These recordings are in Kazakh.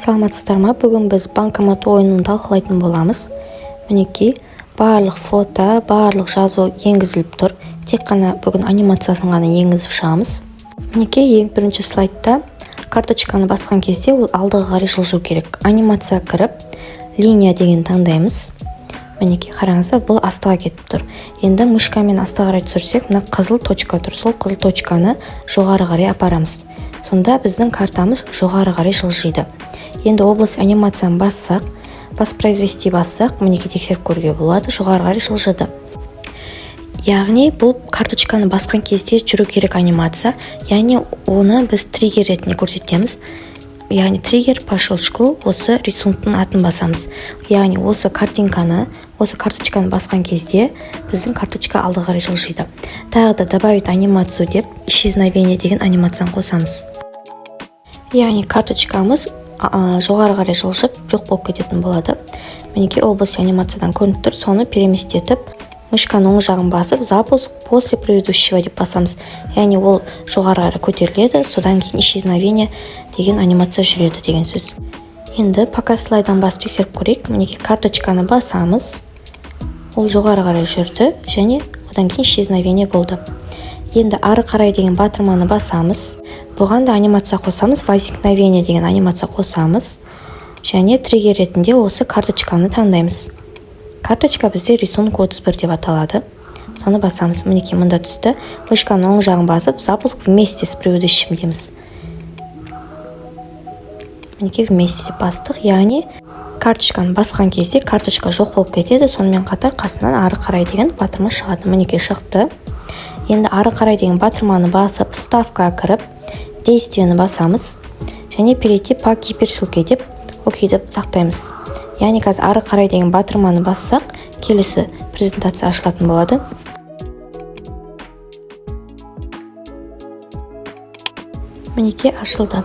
Саламатсыздар ма? Бүгін біз банкомат ойынын талқылайтын боламыз. Мінекей, барлық фото, барлық жазу енгізіліп тұр. Тек қана бүгін анимациясын ғана енгізіп шығамыз. Мінекей, ең бірінші слайдта карточканы басқан кезде ол алдыға қарай жылжу керек. Анимация кіріп, линия деген таңдаймыз. Мінекей, қараңыздар, бұл астыға кетіп тұр. Енді мышкамен астыға қарай түсірсек, мына қызыл точка тұр. Сол қызыл точканы жоғары қарай апарамыз. Сонда біздің картамыз жоғары қарай жылжиды. Енді область анимацияны бассақ, воспроизвести бассақ, мінекей тексеріп көруге болады, жоғары қарай жылжыды. Яғни бұл карточканы басқан кезде жүру керек анимация, яғни оны біз триггер ретінде көрсетеміз. Яғни триггер по щелчку осы рисунктың атын басамыз. Яғни осы карточканы басқан кезде біздің карточка алдыға қарай жылжиды. Тағы да добавить анимацию деп исчезновение деген анимацияны қосамыз. Яғни карточкамыз жоғары қарай жылжып, жоқ болып кететін болады. Мінекей область анимациядан көрініп тұр, соны переместетіп, мышканың оң жағын басып, запуск после предыдущего деп басамыз. Яғни ол жоғары қарай көтеріледі, содан кейін исчезновение деген анимация жүреді деген сөз. Енді пока слайдан басып тексеріп көрейік. Мінекей карточканы басамыз. Ол жоғары қарай жүрді, және одан кейін исчезновение болды. Енді ары қарай деген батырманы басамыз. Бұған да анимация қосамыз, возникновение деген анимация қосамыз. Және триггер ретінде осы карточканы таңдаймыз. Карточка бізде рисунок 31 деп аталады. Соны басамыз. Мінекей мұнда түсті. Мышканың оң жағын басып, запуск вместе с предыдущим дейміз. Мінекей вместе деп бастық. Яғни карточканы басқан кезде карточка жоқ болып кетеді. Сонымен қатар қасынан ары қарай деген батырма шығады. Мінекей шықты. Енді ары қарай деген батырманы басып, ставка кіріп, действиені басамыз. Және перейти по гиперссылке деп окей деп сақтаймыз. Яғни қазір ары қарай деген батырманы бассақ, келесі презентация ашылатын болады. Мінекей ашылды.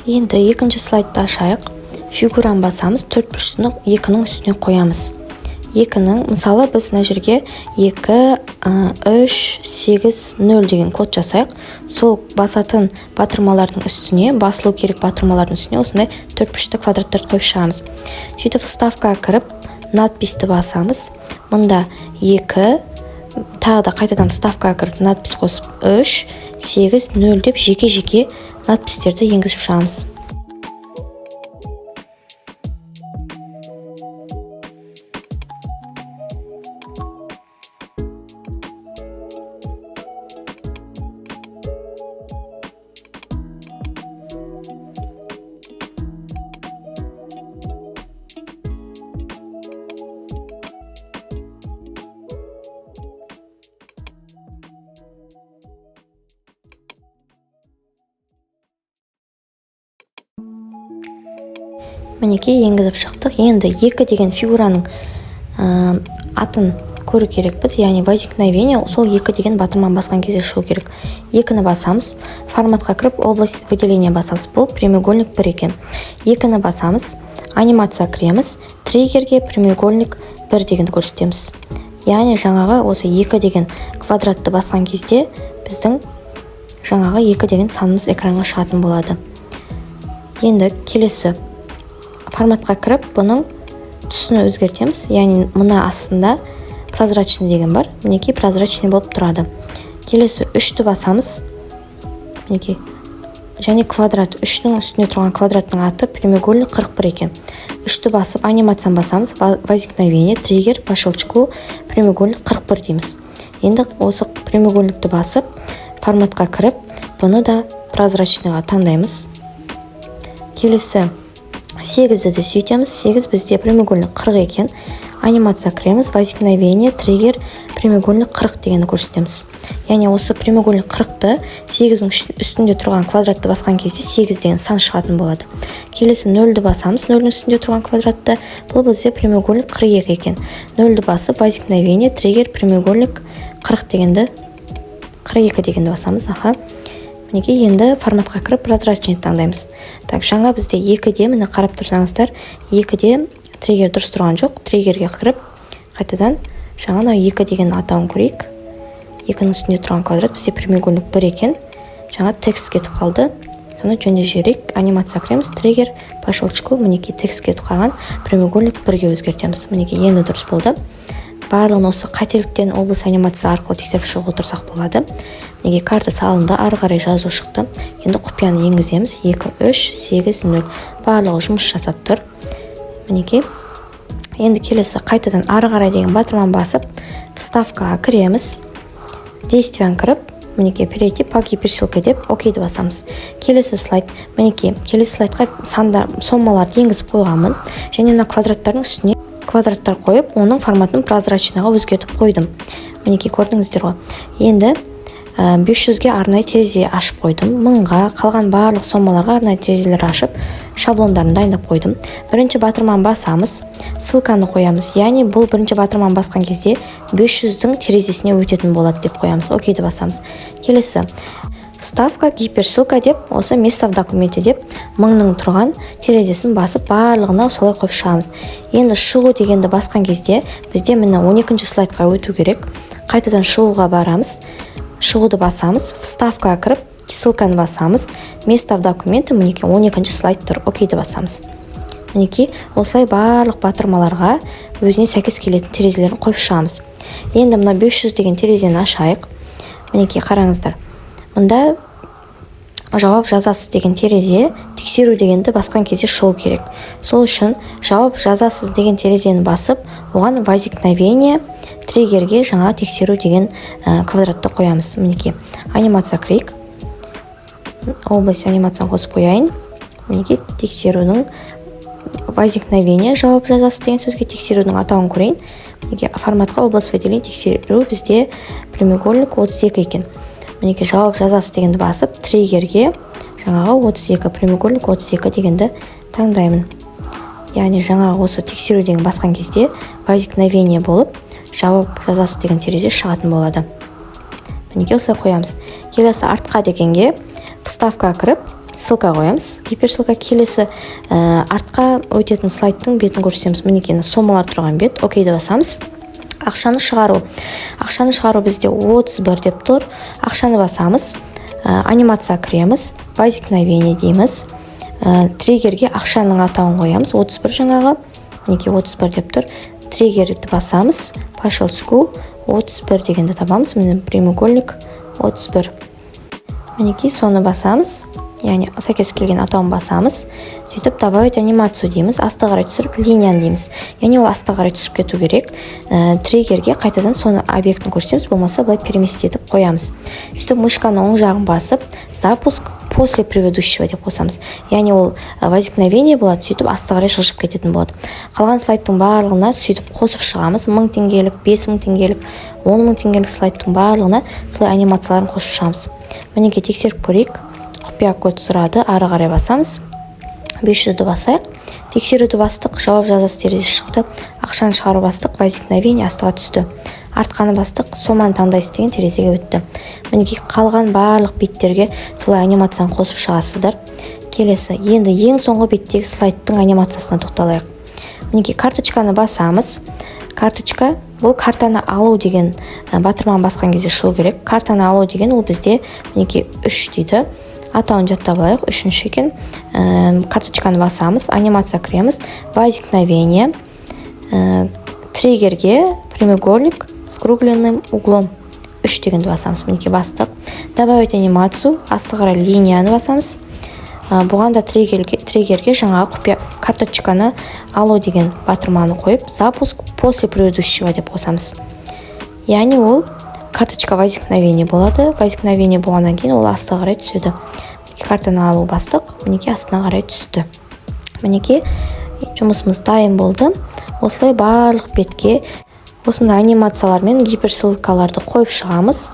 Енді екінші слайдты ашайық. Фигураны басамыз, 4+2-ның 2-ның үстіне қоямыз. 2-ның, мысалы біз мына жерге 2, 3, 8, 0 деген код жасайық. Сол басатын батырмалардың үстіне, басылу керек батырмалардың үстіне осындай 4+2 квадраттар қойып шығамыз. Сөйтіп вставкаға кіріп, надписті басамыз. Мұнда 2, тағы да қайтадан вставкаға кіріп, надпис қосып 3, 8, 0 деп жеке-жеке надпистерді енгізіп шығамыз. Мінекей енгізіп шықтық. Енді 2 деген фигураның атын көру керекпіз. Яғни возникновение сол 2 деген батырманы басқан кезде шығу керек. 2-ні басамыз. Форматқа кіріп, область выделения басамыз. Бұл прямоугольник 1 екен. 2-ні басамыз. Анимация кіреміз. Триггерге прямоугольник 1 дегенді көрсетеміз. Яғни жаңағы осы 2 деген квадратты басқан кезде біздің жаңағы 2 деген санымыз экранға шығатын болады. Енді келесі форматқа кіріп, бұның түсіні өзгертеміз. Яғни мұна астында прозрачный деген бар. Мінекей прозрачный болып тұрады. Келесі 3-ті басамыз. Мінекей. Және квадрат. 3-ның үстіне тұрған квадраттың аты прямоугольник 41 екен. 3-ті басып, анимацияны басамыз. Возникновение, триггер, по щелчку, прямоугольник 41 дейміз. Енді осы прямоугольникті басып, форматқа кіріп, бұны да прозрачныйға таңдаймыз. Келесі 8-ді де сөйтеміз. 8 бізде прямоугольник 40 екен. Анимация кіреміз. Возникновение, триггер, прямоугольник 40 дегенді көрсетеміз. Яғни осы прямоугольник 40-ті 8-дің үстінде тұрған квадратты басқан кезде 8 деген сан шығатын болады. Келесі 0-ді басамыз. 0-дің үстінде тұрған квадратты. Бұл бізде прямоугольник 42 екен. 0-ді басып, возникновение, триггер, прямоугольник 40 дегенді 42 дегенді басамыз. Мінекей енді форматқа кіріп прозрачный таңдаймыз. Так, жаңа бізде 2-де, мені қарап тұрсаңыздар, 2-де триггер дұрыс тұрған жоқ. Триггерге кіріп, қайтадан жаңа 2 деген атауын көрейік. 2-ның үстінде тұрған квадрат бізде прямоугольник 1 екен. Жаңа текст кетіп қалды. Соны жөнді жіберейік. Анимация кіреміз. Триггер по щелчку. Мінекей текстке қалған прямоугольник бірге өзгертеміз. Мінекей енді дұрыс болды. Барлығын осы қателіктен облыс анимация арқылы тексеріп шығып отырсақ болады. Мінекей карта салынды, ары қарай жазу шықты. Енді құпияны енгіземіз. 2, 3, 8, 0. Барлығы жұмыс жасап тұр. Мінекей. Енді келесі қайтадан ары қарай деген батырман басып, вставкаға кіреміз. Действиян кіріп, мінекей перейти по гиперссылке деп окейді басамыз. Келесі слайд. Мінекей келесі слайдқа соммаларды енгізіп қойғанмын. Және мына квадраттардың үстіне квадраттар қойып, оның форматын прозрачныйға өзгертіп қойдым. Мінекей көрдіңіздер ғой. Енді 500-ге арнайы терезе ашып қойдым. 1000-ға қалған барлық соммаларға арнайы терезелер ашып, шаблондарын дайындап қойдым. Бірінші батырман басамыз, ссылканы қоямыз. Яғни бұл бірінші батырман басқан кезде 500-дің терезесіне өтетін болады деп қоямыз. Окейді басамыз. Келесі вставка, гиперссылка деп, осы место в документе деп 1000-ның тұрған терезесін басып, барлығына солай қойып шығамыз. Енді шығу дегенді басқан кезде бізде міне 12-ші слайдқа өту керек. Қайтадан шығуға барамыз. Шығуды басамыз, вставкаға кіріп, ссылканы басамыз. Место в документе, мінекей 12-ші слайд тұр. Окейді басамыз. Мінекей осылай барлық батырмаларға өзіне сәйкес келетін терезелерін қойып шығамыз. Енді мына 500 деген терезені ашайық. Мінекей қараңыздар. Мұнда жауап жазасыз деген терезе тексеру дегенді басқан кезде шығу керек. Сол үшін жауап жазасыз деген терезені басып, оған возникновение триггерге жаңа тексеру деген квадратты қоямыз. Мінекей анимация кірейік. Область анимацияны қосып қояйын. Мінекей тексерудің возникновение жауап жазасыз деген сөзге тексерудің атауын көрейін. Мінекей форматқа область выделение тексеру бізде прямоугольник 32 екен. Мінекей жауап жазасыз дегенді басып, триггерге жаңағы 32, прямоугольник 32 дегенді таңдаймын. Яғни жаңағы осы тексеру деген басқан кезде возникновение болып, жауап жазасыз деген терезе шығатын болады. Мінекей осылай қоямыз. Келесі артқа дегенге вставкаға кіріп, ссылка қоямыз. Гиперссылка. Келесі артқа өтетін слайдтың бетін көрсетеміз. Мінекей сомалар тұрған бет. Окейді басамыз. Ақшаны шығару. Ақшаны шығару бізде 31 деп тұр. Ақшаны басамыз. Анимация кіреміз. Возникновение дейміз. Триггерге ақшаның атауын қоямыз. 31 жаңағы. Мінекей 31 деп тұр. Триггерді басамыз. По щелчку 31 дегенді табамыз. Міне прямоугольник 31. Мінекей соны басамыз. Яғни сәйкес келген атауын басамыз. Сөйтіп добавить анимацию дейміз. Асты қарай түсіріп линияны дейміз. Яғни ол асты қарай түсіп кету керек. Триггерге қайтадан соны объектін көрсетеміз, болмаса былай переместить етіп қоямыз. Сөйтіп мышканы оң жағын басып, запуск после предыдущего деп қосамыз. Яғни ол возникновение болады, сөйтіп асты қарай жылжып кететін болады. Қалған слайдтың барлығына сөйтіп қосып шығамыз. 1000 теңгелік, 5000 теңгелік, 10000 теңгелік слайдтың барлығына солай анимацияларын қосып шығамыз. Мінекей тексеріп көрейік. Құпия код сұрады, ары қарай басамыз. 500-ді басайық. Тексеруді бастық, жауап жазасыз терезе шықты. Ақшаны шығару бастық, возникновение астыға түсті. Артқаны бастық, соманы таңдайсыз деген терезеге өтті. Мінекей қалған барлық беттерге солай анимацияны қосып шығасыздар. Келесі, енді ең соңғы беттегі слайдтың анимациясына тоқталайық. Мінекей карточканы басамыз. Карточка, бұл картаны алу деген батырман басқан кезде шығу керек. Картаны алу деген ол бізде мінекей 3 дейді. Атауын жаттап алайық, 3-ші екен. Карточканы басамыз, анимация кіреміз, возникновение, триггерге прямоугольник с кругленным углом 3 дегенді басамыз. Мінекей бастық. Добавить анимацию, асты қарай линияны басамыз. Бұған да триггерге жаңағы құпия карточканы алу деген батырманы қойып, запуск после предыдущего деп қосамыз. Яғни ол карточка возникновение болады. Возникновение болғаннан кейін ол асты қарай түседі. Картаны алу бастық, мінекей астына қарай түсті. Мінекей жұмысымыз дайын болды. Осылай барлық бетке осындай анимациялар мен гиперссылкаларды қойып шығамыз.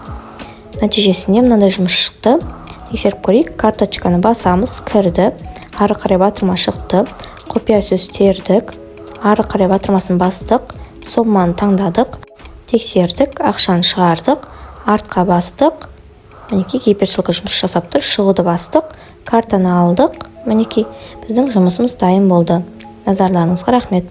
Нәтижесінде мынандай жұмыс шықты. Тексеріп көрейік. Карточканы басамыз, кірді. Ары қарай батырма шықты. Құпия сөз тердік. Ары қарай батырмасын бастық. Сомманы таңдадық. Тексердік. Ақшаны шығардық. Артқа бастық. Мінекей гиперссылка жұмыс жасап тұр. Шығуды бастық. Картаны алдық. Мінекей біздің жұмысымыз дайын болды. Назарларыңызға рахмет.